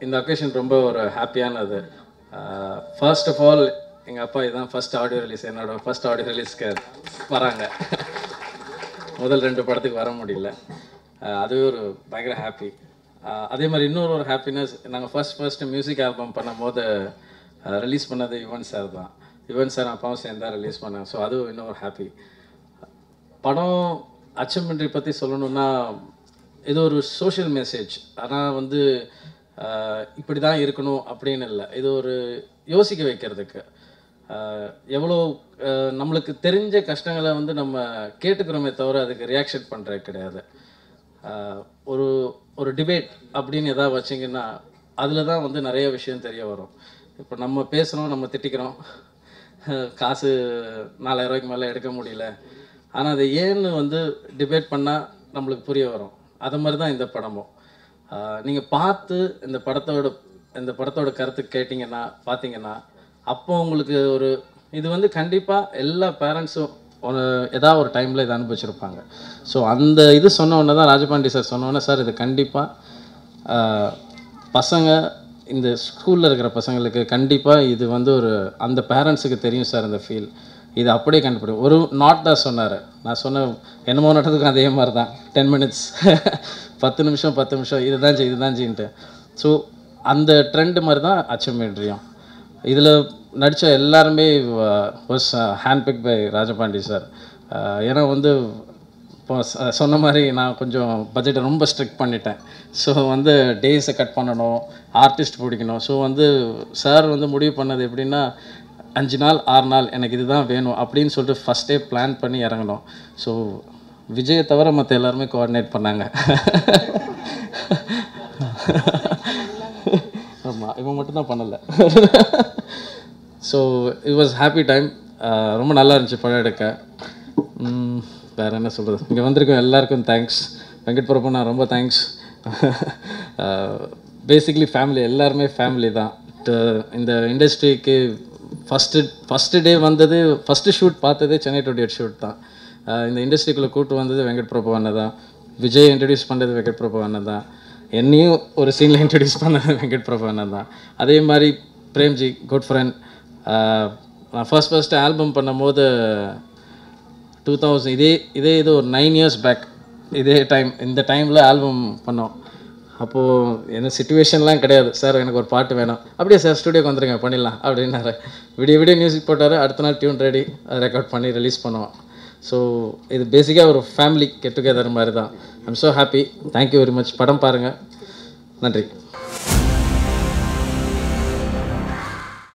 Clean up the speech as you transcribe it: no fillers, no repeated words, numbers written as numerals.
இந்த அக்கேஷன் ரொம்ப ஒரு ஹாப்பியானது. ஃபர்ஸ்ட் ஆஃப் ஆல் எங்கள் அப்பா இதுதான் ஃபர்ஸ்ட் ஆடியோ ரிலீஸ், என்னோட ஃபர்ஸ்ட் ஆடியோ ரிலீஸ்க்கு வராங்க. முதல் 2 படத்துக்கு வர முடியல. அதுவே ஒரு பயங்கர ஹாப்பி. அதே மாதிரி இன்னொரு ஒரு ஹாப்பினஸ், நாங்கள் ஃபர்ஸ்ட் மியூசிக் ஆல்பம் பண்ணும்போது ரிலீஸ் பண்ணது யுவன் சார் தான். யுவன் சார் அப்பாவும் சேர்ந்து தான் ரிலீஸ் பண்ணேன். ஸோ அதுவும் இன்னொரு ஹாப்பி. படம் அச்சீவ்மெண்ட்ரி பற்றி சொல்லணுன்னா, இது ஒரு சோஷியல் மெசேஜ். ஆனால் வந்து இப்படி தான் இருக்கணும் அப்படின்னு இல்லை. இது ஒரு யோசிக்க வைக்கிறதுக்கு. எவ்வளோ நம்மளுக்கு தெரிஞ்ச கஷ்டங்களை வந்து நம்ம கேட்டுக்கிறோமே தவிர அதுக்கு ரியாக்ஷன் பண்ணுறது கிடையாது. ஒரு ஒரு டிபேட் அப்படின்னு எதாவது வச்சிங்கன்னா அதில் தான் வந்து நிறைய விஷயம் தெரிய வரும். இப்போ நம்ம பேசுகிறோம், நம்ம திட்டிக்கிறோம், காசு 4000 ரூபாய்க்கு மேலே எடுக்க முடியல, ஆனால் அதை ஏன்னு வந்து டிபேட் பண்ணால் நம்மளுக்கு புரிய வரும். அது மாதிரி தான் இந்த படமும். நீங்கள் பார்த்து இந்த படத்தோட கருத்து கேட்டிங்கன்னா பார்த்தீங்கன்னா அப்போ உங்களுக்கு ஒரு இது வந்து கண்டிப்பாக எல்லா பேரண்ட்ஸும் ஏதாவது ஒரு டைமில் இதை அனுபவிச்சிருப்பாங்க. ஸோ அந்த இது சொன்னோன்னே தான் ராஜபாண்டி சார் சொன்னோன்னே, சார் இது கண்டிப்பாக பசங்க இந்த ஸ்கூலில் இருக்கிற பசங்களுக்கு கண்டிப்பாக இது வந்து ஒரு அந்த பேரண்ட்ஸுக்கு தெரியும் சார் இந்த ஃபீல். இது அப்படியே கண்டுபிடிக்கும். ஒரு நாட் தான் சொன்னார். நான் சொன்ன என்னமோ நடத்துக்கும் அதே மாதிரி தான். 10 மினிட்ஸ் 10 நிமிஷம் இதுதான் செய்யின்ட்டு. ஸோ அந்த ட்ரெண்டு மாதிரி தான் அச்சீவ்மெண்ட்ரியும். இதில் நடித்த எல்லாருமே வாஸ் ஹேண்ட்பிக் பை ராஜபாண்டி சார். ஏன்னா வந்து இப்போ சொன்ன மாதிரி நான் கொஞ்சம் பட்ஜெட்டை ரொம்ப ஸ்ட்ரிக்ட் பண்ணிட்டேன். ஸோ வந்து டேஸை கட் பண்ணணும், ஆர்டிஸ்ட் பிடிக்கணும். ஸோ வந்து சார் வந்து முடிவு பண்ணது எப்படின்னா 5 நாள் 6 நாள் எனக்கு இதுதான் வேணும் அப்படின்னு சொல்லிட்டு ஃபஸ்ட்டே பிளான் பண்ணி இறங்கணும். ஸோ விஜயை தவிர மற்ற எல்லாருமே கோஆர்டினேட் பண்ணாங்க. ஆமாம், இவன் மட்டும்தான் பண்ணலை. So it was happy time. ரொம்ப நல்லா இருந்துச்சு படம் எடுக்க. வேறு என்ன சொல்கிறது, இங்கே வந்திருக்கோம் எல்லாருக்கும் தேங்க்ஸ். வெங்கட் பிரபு நான் ரொம்ப தேங்க்ஸ். பேசிக்லி ஃபேமிலி, எல்லாருமே ஃபேமிலி தான். இந்த இண்டஸ்ட்ரிக்கு ஃபஸ்ட்டு டே வந்தது, ஃபஸ்ட்டு ஷூட் பார்த்ததே சென்னை 28 ஷூட் தான். இந்த இண்டஸ்ட்ரிக்குள்ளே கூப்பிட்டு வந்தது வெங்கட் பிரபு அண்ணன் தான். விஜய் இன்ட்ரடியூஸ் பண்ணது வெங்கட் பிரபு அண்ணன் தான். என்னையும் ஒரு சீனில் இன்ட்ரடியூஸ் பண்ணது வெங்கட் பிரபு அண்ணன் தான். அதே மாதிரி பிரேம்ஜி குட் ஃப்ரெண்ட். நான் ஃபர்ஸ்ட் ஆல்பம் பண்ணும்போது 2000 இதே ஒரு 9 years பேக் இதே இந்த டைமில் ஆல்பம் பண்ணோம். அப்போது என்ன சிச்சுவேஷன்லாம் கிடையாது. சார் எனக்கு ஒரு பாட்டு வேணும், அப்படியே சார் ஸ்டூடியோக்கு வந்துருங்க பண்ணிடலாம் அப்படின்னாரு. விடிய மியூசிக் போட்டார், அடுத்த நாள் டியூன் ரெடி, அதை ரெக்கார்ட் பண்ணி ரிலீஸ் பண்ணுவோம். ஸோ இது பேசிக்காக ஒரு ஃபேமிலி கெட் டுகெதர் மாதிரி தான். I'm so happy. Thank you very much. படம் பாருங்கள். நன்றி.